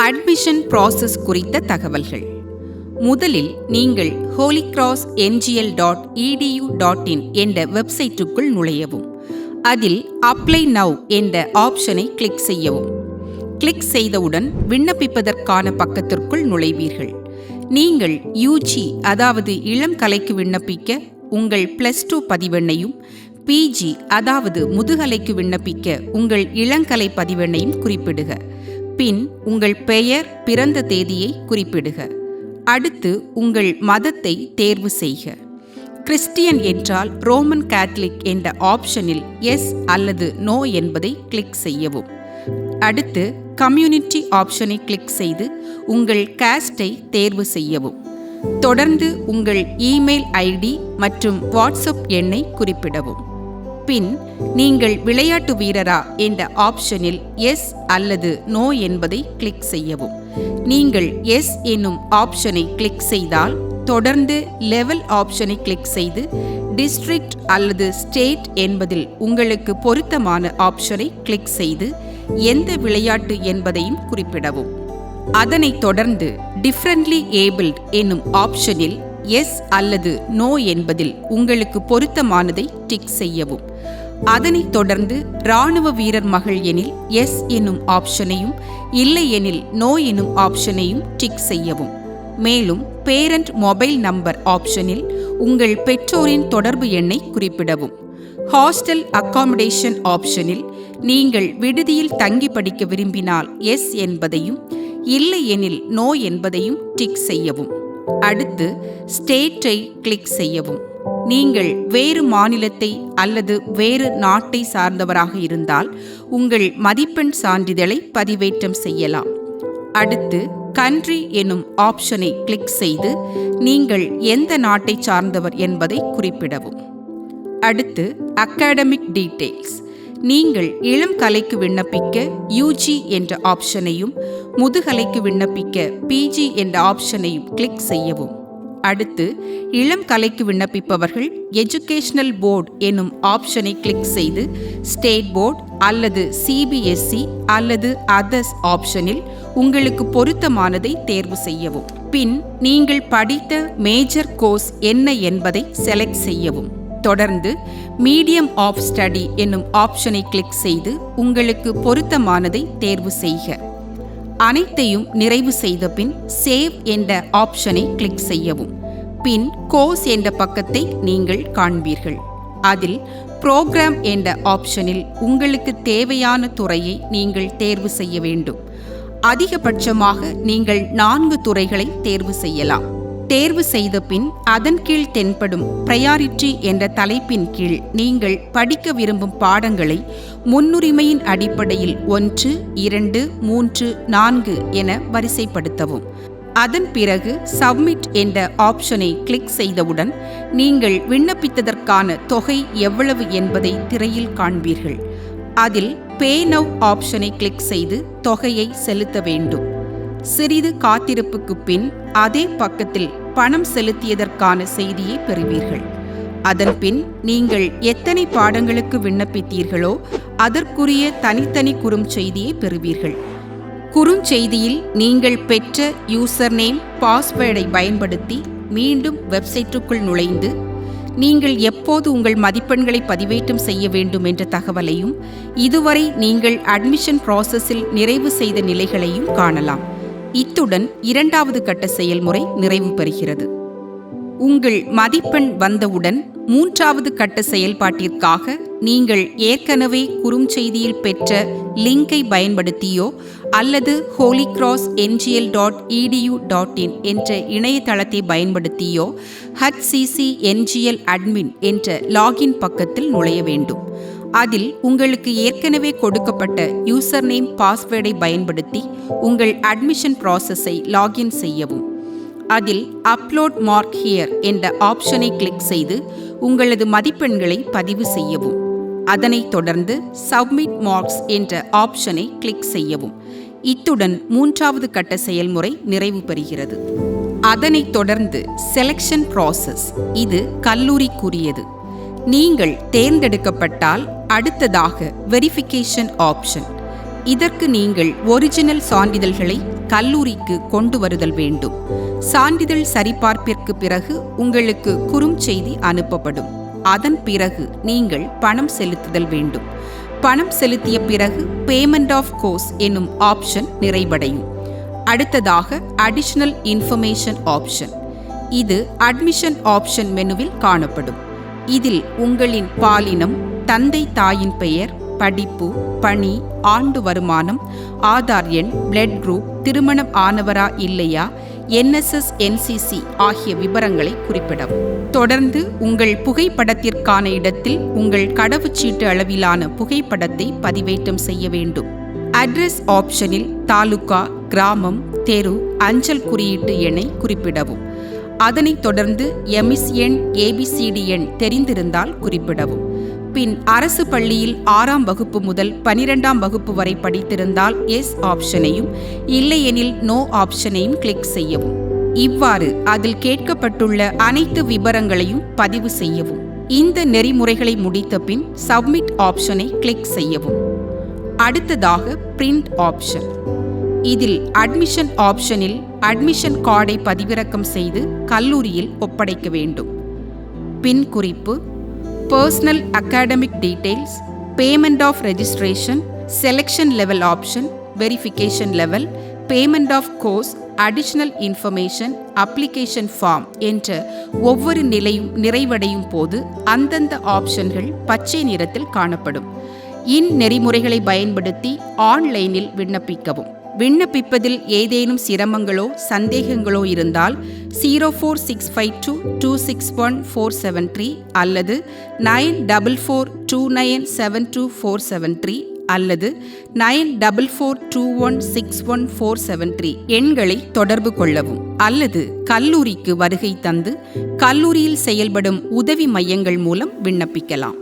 Admission process குறித்த தகவல்கள். முதலில் நீங்கள் holycrossngl.edu.in என்ற வெப்சைட்டுக்குள் நுழையவும். அதில் அப்ளை நவ் என்ற ஆப்ஷனை கிளிக் செய்யவும். கிளிக் செய்தவுடன் விண்ணப்பிப்பதற்கான பக்கத்திற்குள் நுழைவீர்கள். நீங்கள் யூஜி அதாவது இளம் கலைக்கு விண்ணப்பிக்க உங்கள் +2 பதிவெண்ணையும், பிஜி அதாவது முதுகலைக்கு விண்ணப்பிக்க உங்கள் இளங்கலை பதிவெண்ணையும் குறிப்பிடுக. பின் உங்கள் பெயர், பிறந்த தேதியை குறிப்பிடுக. அடுத்து உங்கள் மதத்தை தேர்வு செய்க. கிறிஸ்டியன் என்றால் ரோமன் கேத்தலிக் என்ற ஆப்ஷனில் எஸ் அல்லது நோ என்பதை கிளிக் செய்யவும். அடுத்து கம்யூனிட்டி ஆப்ஷனை கிளிக் செய்து உங்கள் காஸ்டை தேர்வு செய்யவும். தொடர்ந்து உங்கள் இமெயில் ஐடி மற்றும் வாட்ஸ்அப் எண்ணை குறிப்பிடவும். பின் நீங்கள் விளையாட்டு வீரரா என்ற ஆப்ஷனில் எஸ் அல்லது நோ என்பதை கிளிக் செய்யவும். நீங்கள் எஸ் என்னும் ஆப்ஷனை கிளிக் செய்தால் தொடர்ந்து லெவல் ஆப்ஷனை கிளிக் செய்து டிஸ்ட்ரிக்ட் அல்லது ஸ்டேட் என்பதில் உங்களுக்கு பொருத்தமான ஆப்ஷனை கிளிக் செய்து எந்த விளையாட்டு என்பதையும் குறிப்பிடவும். அதனைத் தொடர்ந்து டிஃபரண்ட்லி ஏபிள்ட் என்னும் ஆப்ஷனில் எஸ் அல்லது நோ என்பதில் உங்களுக்கு பொருத்தமானதை டிக் செய்யவும். அதனைத் தொடர்ந்து இராணுவ வீரர் மகள் எனில் எஸ் என்னும் ஆப்ஷனையும், இல்லை எனில் நோ என்னும் ஆப்ஷனையும் டிக் செய்யவும். மேலும் பேரண்ட் மொபைல் நம்பர் ஆப்ஷனில் உங்கள் பெற்றோரின் தொடர்பு எண்ணை குறிப்பிடவும். ஹாஸ்டல் அகாமடேஷன் ஆப்ஷனில் நீங்கள் விடுதியில் தங்கி படிக்க விரும்பினால் எஸ் என்பதையும், இல்லை எனில் நோ என்பதையும் டிக் செய்யவும். அடுத்து ஸ்டேட்டை கிளிக் செய்யவும். நீங்கள் வேறு மாநிலத்தை அல்லது வேறு நாட்டை சார்ந்தவராக இருந்தால் உங்கள் மதிப்பெண் சான்றிதழை பதிவேற்றம் செய்யலாம். அடுத்து கண்ட்ரி எனும் ஆப்ஷனை கிளிக் செய்து நீங்கள் எந்த நாட்டை சார்ந்தவர் என்பதை குறிப்பிடவும். அடுத்து அகாடமிக் டீட்டெயில்ஸ். நீங்கள் இளம் கலைக்கு விண்ணப்பிக்க யூஜி என்ற ஆப்ஷனையும், முதுகலைக்கு விண்ணப்பிக்க பிஜி என்ற ஆப்ஷனையும் கிளிக் செய்யவும். அடுத்து இளம் கலைக்கு விண்ணப்பிப்பவர்கள் எஜுகேஷனல் போர்டு எனும் ஆப்ஷனை கிளிக் செய்து ஸ்டேட் போர்டு அல்லது சிபிஎஸ்இ அல்லது அதர்ஸ் ஆப்ஷனில் உங்களுக்கு பொருத்தமானதை தேர்வு செய்யவும். பின் நீங்கள் படித்த மேஜர் கோர்ஸ் என்ன என்பதை செலக்ட் செய்யவும். தொடர்ந்து மீடியம் ஆஃப் ஸ்டடி என்னும் ஆப்ஷனை கிளிக் செய்து உங்களுக்கு பொருத்தமானதை தேர்வு செய்க. அனைத்தையும் நிறைவு செய்த பின் சேவ் என்ற ஆப்ஷனை கிளிக் செய்யவும். பின் கோர்ஸ் என்ற பக்கத்தை நீங்கள் காண்பீர்கள். அதில் புரோகிராம் என்ற ஆப்ஷனில் உங்களுக்கு தேவையான துறையை நீங்கள் தேர்வு செய்ய வேண்டும். அதிகபட்சமாக நீங்கள் 4 துறைகளை தேர்வு செய்யலாம். தேர்வு செய்த பின் அதன் கீழ் தென்படும் பிரையாரிட்டி என்ற தலைப்பின் கீழ் நீங்கள் படிக்க விரும்பும் பாடங்களை முன்னுரிமையின் அடிப்படையில் 1, 2, 3, 4 என வரிசைப்படுத்தவும். அதன் பிறகு சப்மிட் என்ற ஆப்ஷனை கிளிக் செய்தவுடன் நீங்கள் விண்ணப்பித்ததற்கான தொகை எவ்வளவு என்பதை திரையில் காண்பீர்கள். அதில் பே நவ் ஆப்ஷனை கிளிக் செய்து தொகையை செலுத்த வேண்டும். சிறிது காத்திருப்புக்கு பின் அதே பக்கத்தில் பணம் செலுத்தியதற்கான செய்தியை பெறுவீர்கள். அதன்பின் நீங்கள் எத்தனை பாடங்களுக்கு விண்ணப்பித்தீர்களோ அதற்குரிய தனித்தனி குறுஞ்செய்தியை பெறுவீர்கள். குறுஞ்செய்தியில் நீங்கள் பெற்ற யூசர் நேம், பாஸ்வேர்டை பயன்படுத்தி மீண்டும் வெப்சைட்டுக்குள் நுழைந்து நீங்கள் எப்போது உங்கள் மதிப்பெண்களை பதிவேற்றம் செய்ய வேண்டும் என்ற தகவலையும், இதுவரை நீங்கள் அட்மிஷன் ப்ராசஸில் நிறைவு செய்த நிலைகளையும் காணலாம். இத்துடன் 2வது கட்ட செயல்முறை நிறைவு பெறுகிறது. உங்கள் மதிப்பெண் வந்தவுடன் 3வது கட்ட செயல்பாட்டிற்காக நீங்கள் ஏற்கனவே குறுஞ்செய்தியில் பெற்ற லிங்கை பயன்படுத்தியோ அல்லது holycrossngl.edu.in என்ற இணையதளத்தை பயன்படுத்தியோ HCCNGL admin என்ற லாகின் பக்கத்தில் நுழைய வேண்டும். அதில் உங்களுக்கு ஏற்கனவே கொடுக்கப்பட்ட யூசர் நேம், பாஸ்வேர்டை பயன்படுத்தி உங்கள் அட்மிஷன் ப்ராசஸை லாகின் செய்யவும். அதில் அப்லோட் மார்க் ஹியர் என்ற ஆப்ஷனை கிளிக் செய்து உங்களது மதிப்பெண்களை பதிவு செய்யவும். அதனைத் தொடர்ந்து சப்மிட் மார்க்ஸ் என்ற ஆப்ஷனை கிளிக் செய்யவும். இத்துடன் 3வது கட்ட செயல்முறை நிறைவு பெறுகிறது. அதனைத் தொடர்ந்து செலெக்ஷன் ப்ராசஸ். இது கல்லூரிக்குரியது. நீங்கள் தேர்ந்தெடுக்கப்பட்டால் அடுத்ததாக வெரிஃபிகேஷன் ஆப்ஷன். இதற்கு நீங்கள் ஒரிஜினல் சான்றிதழ்களை கல்லூரிக்கு கொண்டு வருதல் வேண்டும். சான்றிதழ் சரிபார்ப்பிற்கு பிறகு உங்களுக்கு குறுஞ்செய்தி அனுப்பப்படும். அதன் பிறகு நீங்கள் பணம் செலுத்துதல் வேண்டும். பணம் செலுத்திய பிறகு பேமெண்ட் ஆஃப் கோர்ஸ் என்னும் ஆப்ஷன் நிறைவடையும். அடுத்ததாக அடிஷனல் இன்ஃபர்மேஷன் ஆப்ஷன். இது அட்மிஷன் ஆப்ஷன் மெனுவில் காணப்படும். இதில் உங்களின் பாலினம், தந்தை தாயின் பெயர், படிப்பு, பணி, ஆண்டு வருமானம், ஆதார் எண், பிளட் குரூப், திருமணம் ஆனவரா இல்லையா, NSS NCC ஆகிய விவரங்களை குறிப்பிடவும். தொடர்ந்து உங்கள் புகைப்படத்திற்கான இடத்தில் உங்கள் கடவுச்சீட்டு அளவிலான புகைப்படத்தை பதிவேற்றம் செய்ய வேண்டும். அட்ரஸ் ஆப்ஷனில் தாலுகா, கிராமம், தெரு, அஞ்சல் குறியீட்டு எண்ணை குறிப்பிடவும். அதனைத் தொடர்ந்து எமிஸ் எண், ABCD எண் தெரிந்திருந்தால் குறிப்பிடவும். பின் அரசு பள்ளியில் 6ஆம் வகுப்பு முதல் 12ஆம் வகுப்பு வரை படித்திருந்தால் எஸ் ஆப்ஷனையும், இல்லையெனில் நோ ஆப்ஷனையும் கிளிக் செய்யவும். இவ்வாறு அதில் கேட்கப்பட்டுள்ள அனைத்து விவரங்களையும் பதிவு செய்யவும். இந்த நெறிமுறைகளை முடித்த பின் சப்மிட் ஆப்ஷனை கிளிக் செய்யவும். அடுத்ததாக பிரிண்ட் ஆப்ஷன். இதில் அட்மிஷன் ஆப்ஷனில் அட்மிஷன் கார்டை பதிவிறக்கம் செய்து கல்லூரியில் ஒப்படைக்க வேண்டும். பின் குறிப்பு, personal academic details, payment of registration, selection level option, verification level, payment of course, additional information, application form என்ற ஒவ்வொரு நிலையும் நிறைவடையும் போது அந்தந்த ஆப்ஷன்கள் பச்சை நிறத்தில் காணப்படும். இந்நெறிமுறைகளை பயன்படுத்தி ஆன்லைனில் விண்ணப்பிக்கவும். விண்ணப்பிப்பதில் ஏதேனும் சிரமங்களோ சந்தேகங்களோ இருந்தால் 04652261473 அல்லது 9442972473 அல்லது 9442161473 எண்களை தொடர்பு கொள்ளவும். அல்லது கல்லூரிக்கு வருகை தந்து கல்லூரியில் செயல்படும் உதவி மையங்கள் மூலம் விண்ணப்பிக்கலாம்.